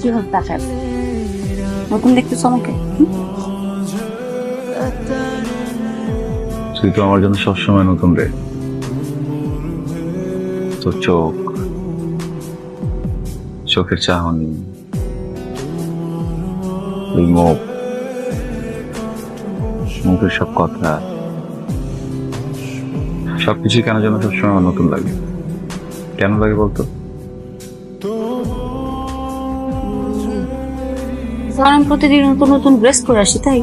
কিভাবে তাকায় নতুন দেখতেছো আমাকে? তুই তো আমার জন্য সবসময় নতুন রে। তোর চোখ, চোখের চাহনি, ওই মুখ, মুখের সব কথা, সবকিছু কেন যেন সবসময় আমার নতুন লাগে। কেন লাগে বলতো? কারণ প্রতিদিন নতুন নতুন ড্রেস করে আসি তাই।